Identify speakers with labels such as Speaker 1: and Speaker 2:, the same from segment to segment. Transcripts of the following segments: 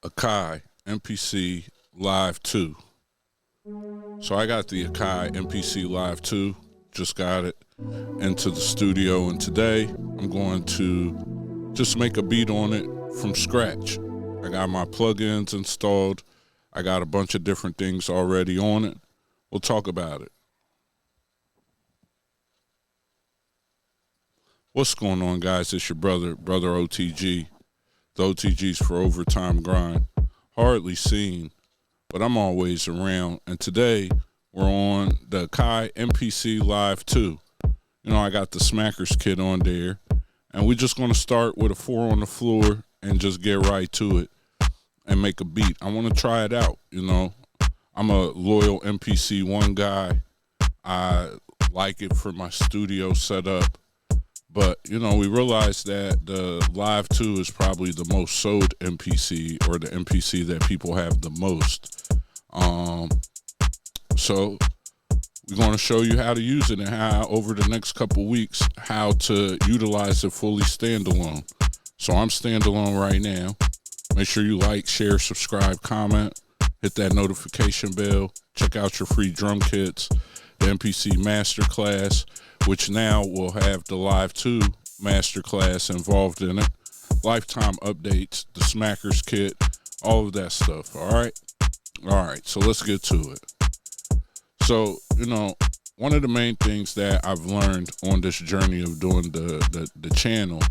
Speaker 1: Akai MPC Live 2. So I got the Akai MPC Live 2, just got it into the studio, and today I'm going to just make a beat on it from scratch. I got my plugins installed. I got a bunch of different things already on it. We'll talk about it. What's going on, guys? It's your brother O.T.G. The O.T.G's for Overtime Grind. Hardly seen, but I'm always around. And today we're on the Akai MPC Live 2. You know, I got the Smackers kit on there, and we're just going to start with a 4 on the floor and just get right to it and make a beat. I want to try it out, you know. I'm a loyal MPC 1 guy. I like it for my studio setup. But, you know, we realized that the Live 2 is probably the most sold MPC, or the MPC that people have the most. So we're going to show you how to use it and how, over the next couple weeks, how to utilize it fully standalone. So I'm standalone right now. Make sure you like, share, subscribe, comment, hit that notification bell. Check out your free drum kits, the MPC Masterclass, which now will have the Live 2 Masterclass involved in it, lifetime updates, the Smackers kit, all of that stuff, all right? All right, so let's get to it. So, you know, one of the main things that I've learned on this journey of doing the channel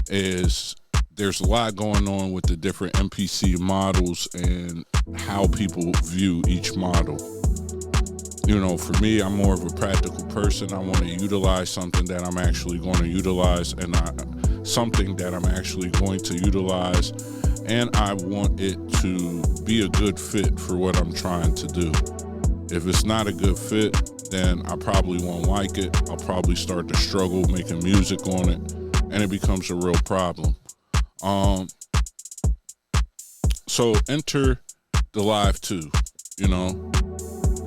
Speaker 1: is there's a lot going on with the different MPC models and how people view each model. You know, for me, I'm more of a practical person. I want to utilize something that I'm actually going to utilize, and something that I'm actually going to utilize, and I want it to be a good fit for what I'm trying to do. If it's not a good fit, then I probably won't like it. I'll probably start to struggle making music on it, and it becomes a real problem. So enter the Live 2, you know.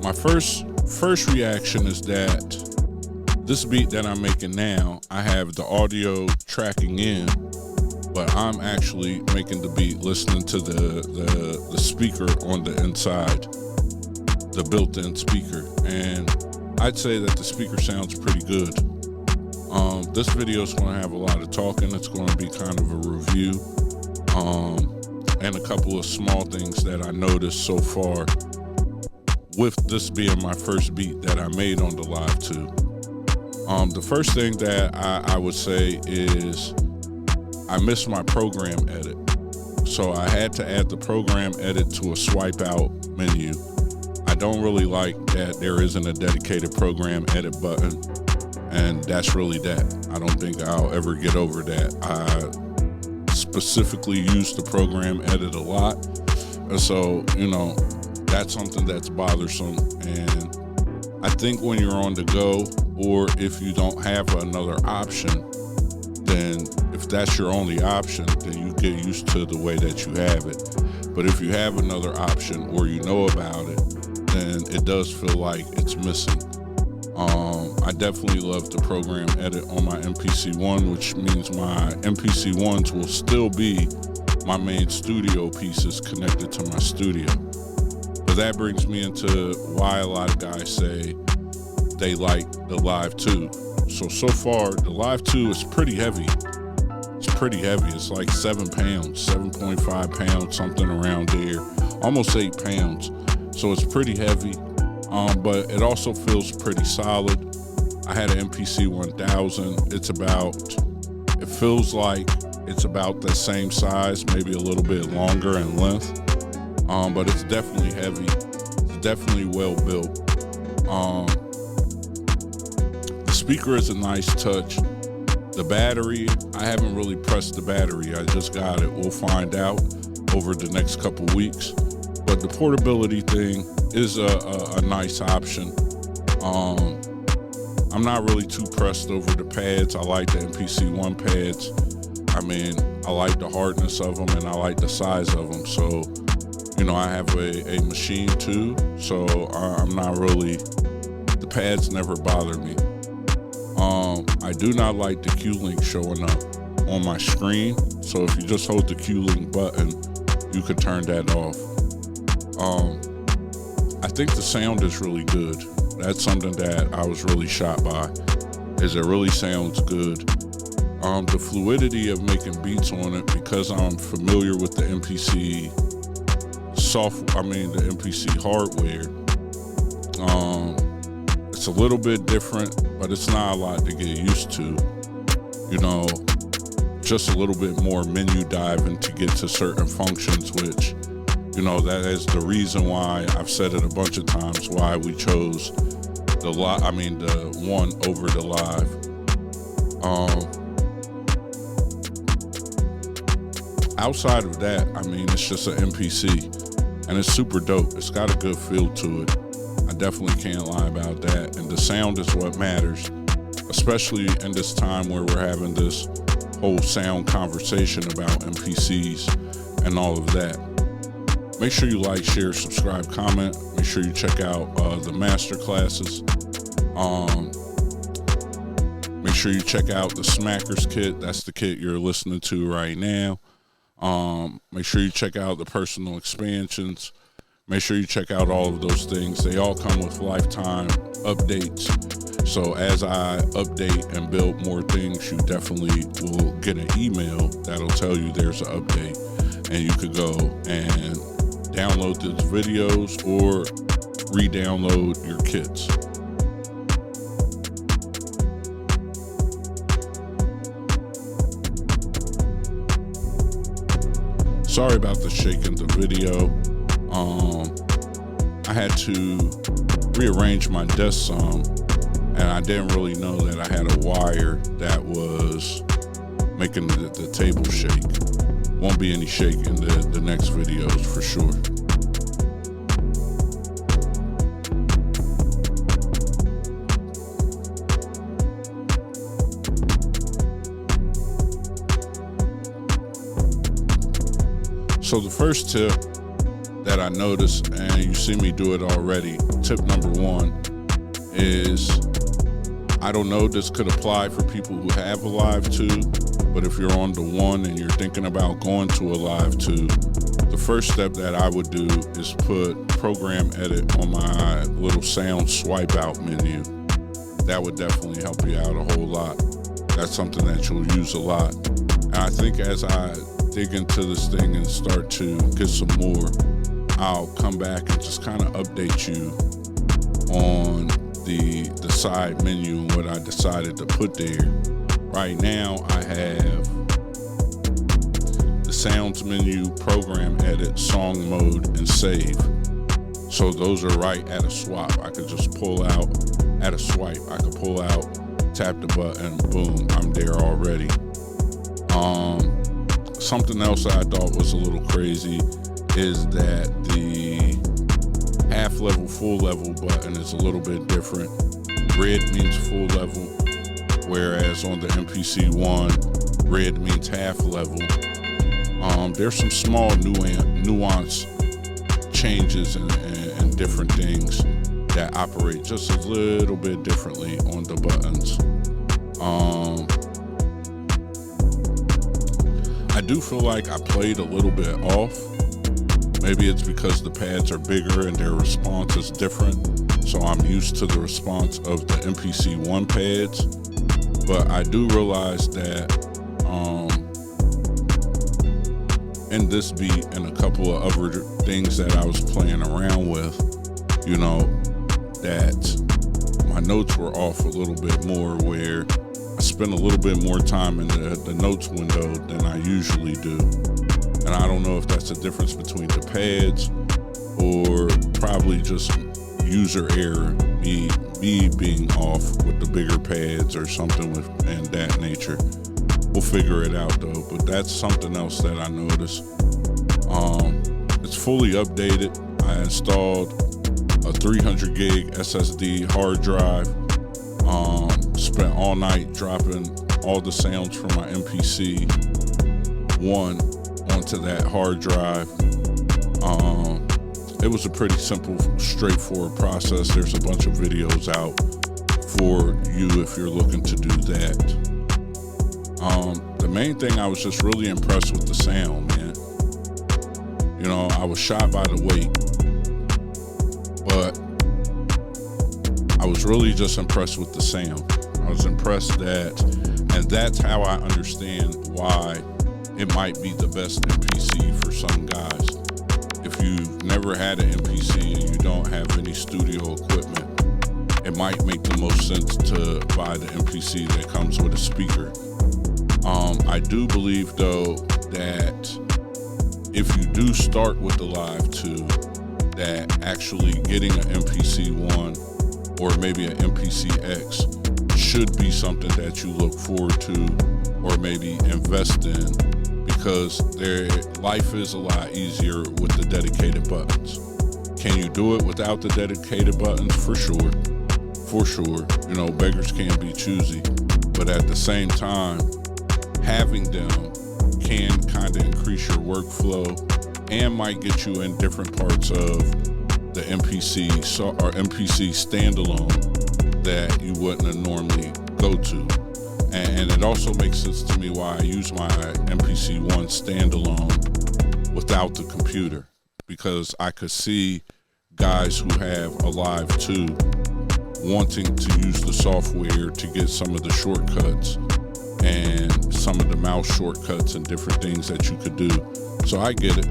Speaker 1: My first reaction is that this beat that I'm making now, I have the audio tracking in, but I'm actually making the beat listening to the speaker on the inside, the built-in speaker, and I'd say that the speaker sounds pretty good. This video is going to have a lot of talking. It's going to be kind of a review, and a couple of small things that I noticed so far, with this being my first beat that I made on the Live 2. The first thing that I would say is I missed my program edit. So I had to add the program edit to a swipe out menu. I don't really like that there isn't a dedicated program edit button, and that's really that. I don't think I'll ever get over that. I specifically use the program edit a lot, and so, you know, that's something that's bothersome. And I think when you're on the go, or if you don't have another option, then if that's your only option, then you get used to the way that you have it. But if you have another option, or you know about it, then it does feel like it's missing. I definitely love the program edit on my MPC 1, which means my MPC 1s will still be my main studio pieces connected to my studio. But that brings me into why a lot of guys say they like the Live 2. So far, the Live 2 is pretty heavy. It's pretty heavy. It's like 7 pounds, 7.5 pounds, something around there, almost 8 pounds. So it's pretty heavy, but it also feels pretty solid. I had an MPC 1000. It feels like it's about the same size, maybe a little bit longer in length. But it's definitely heavy. It's definitely well built. The speaker is a nice touch. The battery, I haven't really pressed the battery. I just got it. We'll find out over the next couple weeks. But the portability thing is a nice option. I'm not really too pressed over the pads. I like the MPC 1 pads. I mean, I like the hardness of them, and I like the size of them. So, you know, I have a machine too, so I'm not really, the pads never bother me. I do not like the Q-Link showing up on my screen. So if you just hold the Q-Link button, you could turn that off. I think the sound is really good. That's something that I was really shocked by, is it really sounds good. The fluidity of making beats on it, because I'm familiar with the MPC the MPC hardware, it's a little bit different, but it's not a lot to get used to. You know, just a little bit more menu diving to get to certain functions, which, you know, that is the reason why I've said it a bunch of times, why we chose the one over the live. Outside of that, I mean, it's just an MPC, and it's super dope. It's got a good feel to it. I definitely can't lie about that. And the sound is what matters, especially in this time where we're having this whole sound conversation about MPCs and all of that. Make sure you like, share, subscribe, comment. Make sure you check out the masterclasses. Make sure you check out the Smackers kit. That's the kit you're listening to right now. Make sure you check out the personal expansions. Make sure you check out all of those things. They all come with lifetime updates. So as I update and build more things, you definitely will get an email that'll tell you there's an update, and you could go and download these videos or re-download your kits. Sorry about the shaking the video. I had to rearrange my desk some, and I didn't really know that I had a wire that was making the table shake. Won't be any shake in the next videos for sure. So the first tip that I noticed, and you see me do it already, tip number one is, I don't know, this could apply for people who have a live tube, but if you're on the one and you're thinking about going to a live tube, the first step that I would do is put program edit on my little sound swipe out menu. That would definitely help you out a whole lot. That's something that you'll use a lot. And I think as I dig into this thing and start to get some more, I'll come back and just kind of update you on the side menu and what I decided to put there. Right now I have the sounds menu, program edit, song mode, and save. So those are right at a swap. I could just pull out at a swipe. I could pull out, tap the button, boom, I'm there already. Something else I thought was a little crazy is that the half level, full level button is a little bit different. Red means full level, whereas on the MPC one, red means half level. There's some small nuance changes and different things that operate just a little bit differently on the buttons. I do feel like I played a little bit off. Maybe it's because the pads are bigger and their response is different, so I'm used to the response of the MPC 1 pads. But I do realize that in this beat and a couple of other things that I was playing around with, you know, that my notes were off a little bit more, where I spend a little bit more time in the notes window than I usually do. And I don't know if that's a difference between the pads or probably just user error, me being off with the bigger pads or something and that nature. We'll figure it out though, but that's something else that I noticed. It's fully updated. I installed a 300 gig SSD hard drive. Spent all night dropping all the sounds from my MPC 1 onto that hard drive. It was a pretty simple, straightforward process. There's a bunch of videos out for you if you're looking to do that. The main thing, I was just really impressed with the sound, man. I was shot by the weight, but I was really just impressed with the sound. I was impressed and that's how I understand why it might be the best MPC for some guys. If you've never had an MPC and you don't have any studio equipment, it might make the most sense to buy the MPC that comes with a speaker. I do believe though that if you do start with the Live 2, that actually getting an MPC-1 or maybe an MPC-X should be something that you look forward to or maybe invest in, because life is a lot easier with the dedicated buttons. Can you do it without the dedicated buttons? For sure. For sure. You know, beggars can't be choosy. But at the same time, having them can kind of increase your workflow and might get you in different parts of the MPC or MPC standalone that you wouldn't normally go to. And it also makes sense to me why I use my MPC-1 standalone without the computer, because I could see guys who have a Live 2 wanting to use the software to get some of the shortcuts and some of the mouse shortcuts and different things that you could do. So I get it.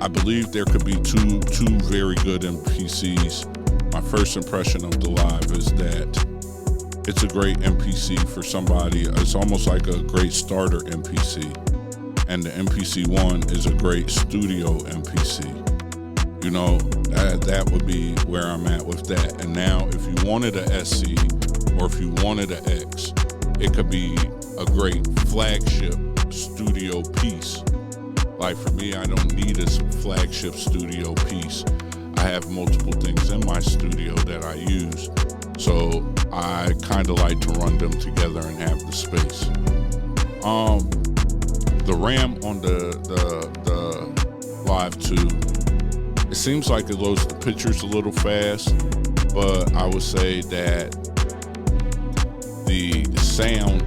Speaker 1: I believe there could be two very good MPCs. My first impression of the Live is that it's a great MPC for somebody. It's almost like a great starter MPC. And the MPC-1 is a great studio MPC. You know, that would be where I'm at with that. And now if you wanted a SC or if you wanted an X, it could be a great flagship studio piece. Like for me, I don't need a flagship studio piece. I have multiple things in my studio that I use. So I kind of like to run them together and have the space. The RAM on the Live 2, it seems like it loads the pictures a little fast, but I would say that the sound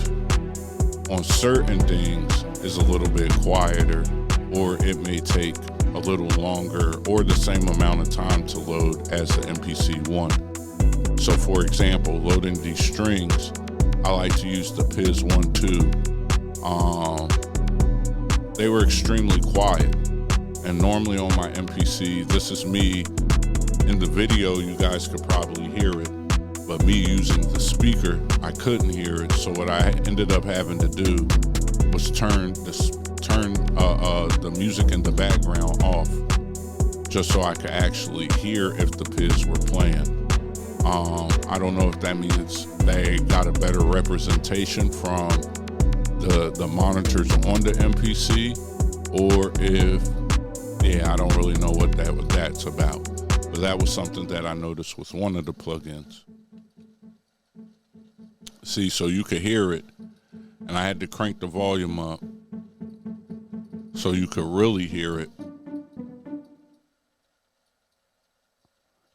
Speaker 1: on certain things is a little bit quieter, or it may take a little longer or the same amount of time to load as the MPC-1. So for example, loading these strings, I like to use the PIZ-1-2. They were extremely quiet. And normally on my MPC, this is me in the video, you guys could probably hear it, but me using the speaker, I couldn't hear it. So what I ended up having to do was turn the music in the background off, just so I could actually hear if the PIZ were playing. I don't know if that means they got a better representation from the monitors on the MPC, or if, I don't really know what that's about. But that was something that I noticed with one of the plugins. See, so you could hear it, and I had to crank the volume up so you could really hear it.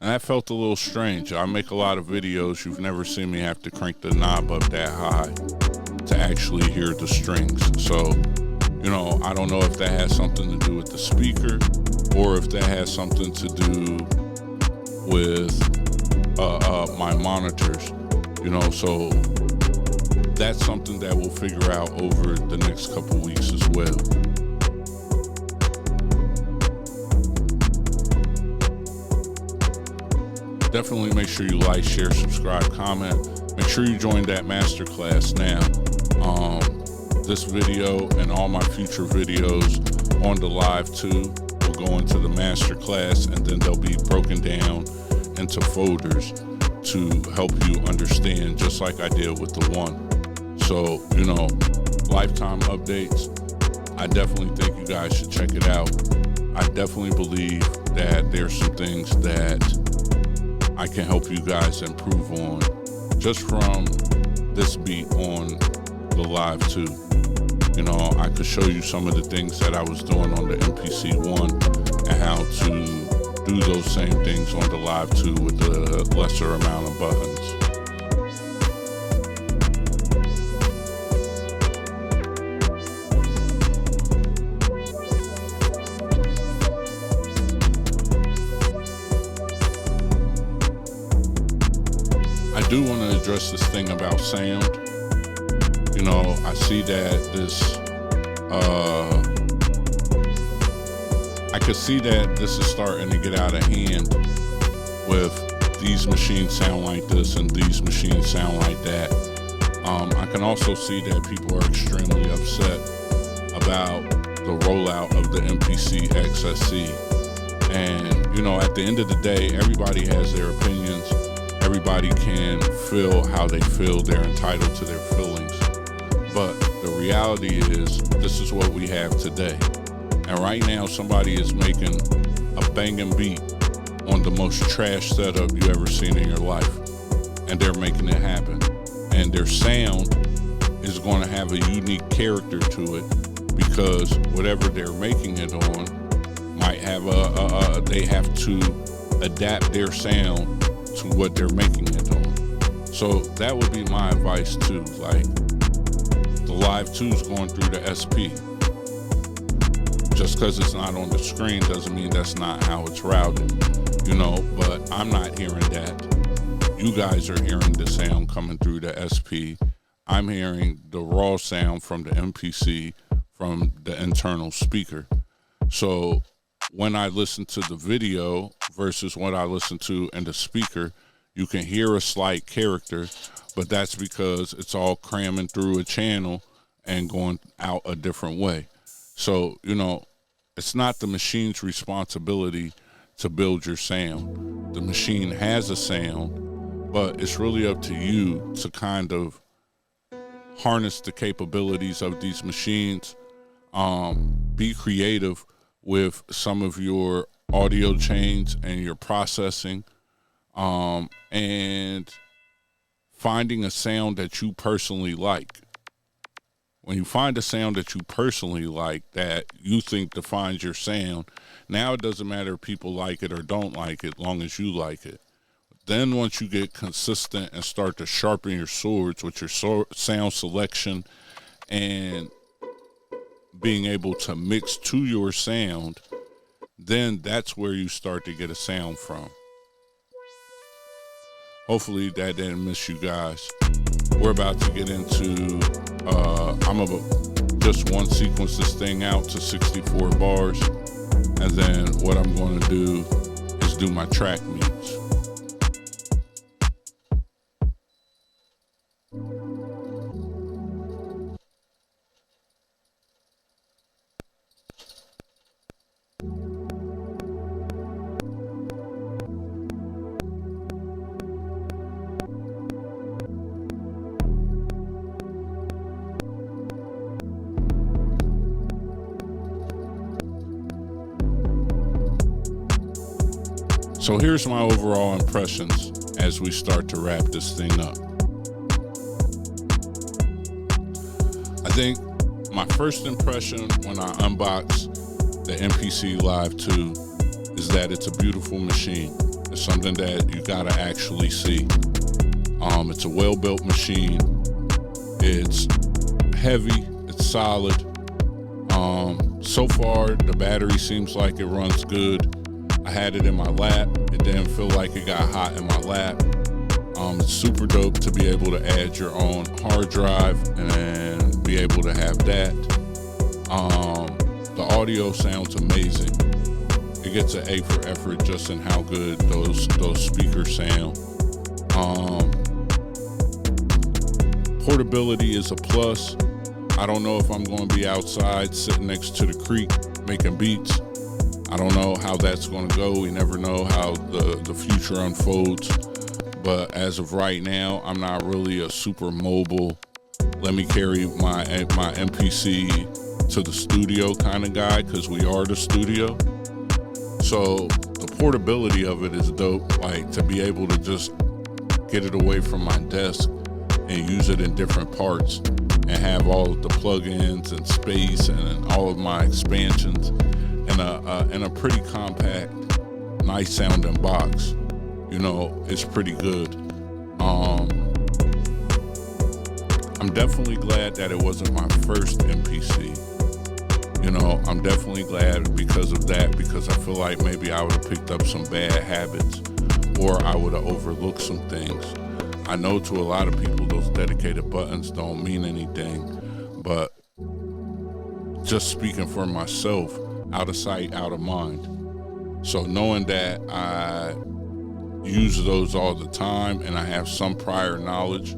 Speaker 1: And that felt a little strange. I make a lot of videos. You've never seen me have to crank the knob up that high to actually hear the strings. So, you know, I don't know if that has something to do with the speaker or if that has something to do with my monitors, you know, so that's something that we'll figure out over the next couple weeks as well. Definitely make sure you like, share, subscribe, comment. Make sure you join that masterclass now. This video and all my future videos on the Live 2 will go into the masterclass, and then they'll be broken down into folders to help you understand, just like I did with the one. So, you know, lifetime updates. I definitely think you guys should check it out. I definitely believe that there's some things that I can help you guys improve on just from this beat on the Live 2. You know, I could show you some of the things that I was doing on the MPC-1 and how to do those same things on the Live 2 with the lesser amount of buttons. do want to address this thing about sound. You know, I see that this, I could see that this is starting to get out of hand with these machines sound like this and these machines sound like that. I can also see that people are extremely upset about the rollout of the MPC XSC. And, you know, at the end of the day, everybody has their opinions. Everybody can feel how they feel. They're entitled to their feelings. But the reality is, this is what we have today. And right now, somebody is making a banging beat on the most trash setup you ever seen in your life. And they're making it happen. And their sound is going to have a unique character to it, because whatever they're making it on might have they have to adapt their sound to what they're making it on. So that would be my advice too. Like, the Live 2 is going through the SP. Just because it's not on the screen doesn't mean that's not how it's routed, you know, but I'm not hearing that. You guys are hearing the sound coming through the SP. I'm hearing the raw sound from the MPC from the internal speaker. So when I listen to the video versus what I listen to in the speaker, you can hear a slight character, but that's because it's all cramming through a channel and going out a different way. So, you know, it's not the machine's responsibility to build your sound. The machine has a sound, but it's really up to you to kind of harness the capabilities of these machines. Be creative with some of your audio chains and your processing, and finding a sound that you personally like. When you find a sound that you personally like, that you think defines your sound, now it doesn't matter if people like it or don't like it, long as you like it. Then once you get consistent and start to sharpen your swords with your sound selection and being able to mix to your sound, then that's where you start to get a sound from. Hopefully that didn't miss you guys. We're about to get into, I'm about just one sequence this thing out to 64 bars. And then what I'm going to do is do my track mutes. So here's my overall impressions as we start to wrap this thing up. I think my first impression when I unbox the MPC Live 2 is that it's a beautiful machine. It's something that you gotta actually see. It's a well-built machine. It's heavy, it's solid. So far, the battery seems like it runs good. I had it in my lap. It didn't feel like it got hot in my lap. It's super dope to be able to add your own hard drive and be able to have that. The audio sounds amazing. It gets an A for effort just in how good those speakers sound. Portability is a plus. I don't know if I'm going to be outside sitting next to the creek making beats. I don't know how that's going to go. We never know how the future unfolds. But as of right now, I'm not really a super mobile, let me carry my MPC to the studio kind of guy, because we are the studio. So the portability of it is dope. Like, to be able to just get it away from my desk and use it in different parts and have all of the plugins and space and all of my expansions in a pretty compact, nice sounding box, you know, it's pretty good. I'm definitely glad that it wasn't my first MPC. You know, I'm definitely glad because of that, because I feel like maybe I would have picked up some bad habits or I would have overlooked some things. I know to a lot of people those dedicated buttons don't mean anything, but just speaking for myself, out of sight, out of mind. So knowing that I use those all the time and I have some prior knowledge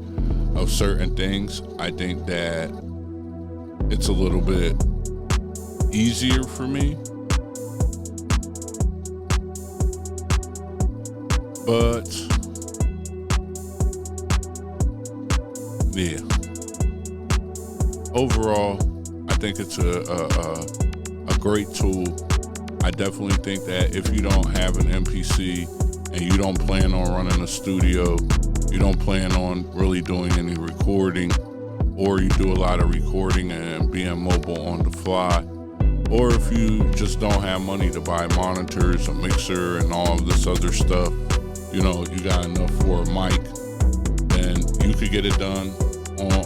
Speaker 1: of certain things, I think that it's a little bit easier for me. But yeah, overall, I think it's a great tool. I definitely think that if you don't have an MPC and you don't plan on running a studio, you don't plan on really doing any recording, or you do a lot of recording and being mobile on the fly, or if you just don't have money to buy monitors, a mixer, and all of this other stuff, you got enough for a mic, then you could get it done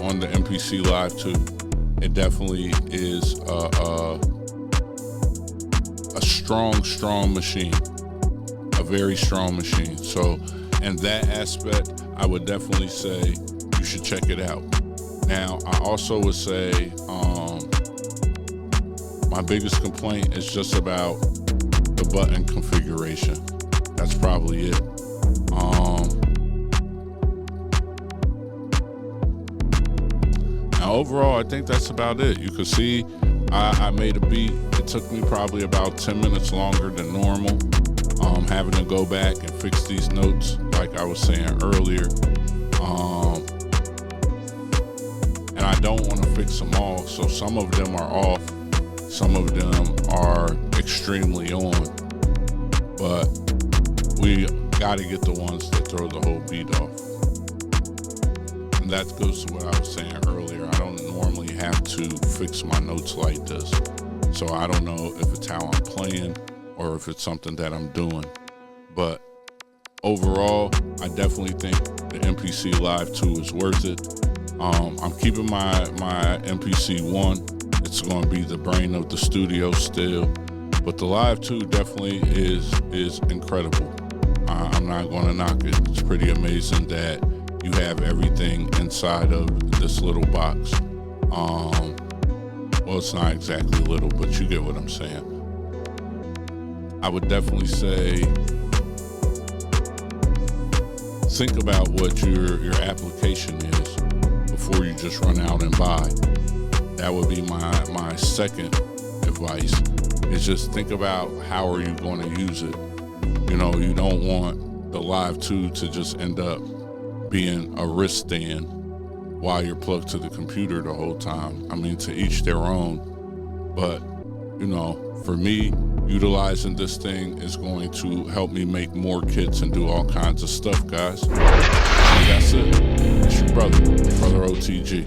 Speaker 1: on the MPC Live 2. It definitely is a strong machine, a very strong machine. So in that aspect, I would definitely say you should check it out. Now, I also would say my biggest complaint is just about the button configuration. That's probably it. Now overall, I think that's about it. You can see I made a beat. It took me probably about 10 minutes longer than normal. Having to go back and fix these notes, like I was saying earlier. And I don't want to fix them all, so some of them are off, some of them are extremely on, but we got to get the ones that throw the whole beat off. And that goes to what I was saying earlier. I don't normally have to fix my notes like this, so I don't know if it's how I'm playing or if it's something that I'm doing. But overall, I definitely think the MPC Live 2 is worth it. I'm keeping my MPC 1. It's going to be the brain of the studio still, but the Live 2 definitely is incredible. I'm not going to knock it. It's pretty amazing that you have everything inside of this little box. Well, it's not exactly little, but you get what I'm saying. I would definitely say think about what your application is before you just run out and buy. That would be my second advice, is just think about how are you going to use it. You don't want the Live 2 to just end up being a wriststand while you're plugged to the computer the whole time. I mean, to each their own, but for me, utilizing this thing is going to help me make more kits and do all kinds of stuff, guys. And that's it. It's your brother O.T.G.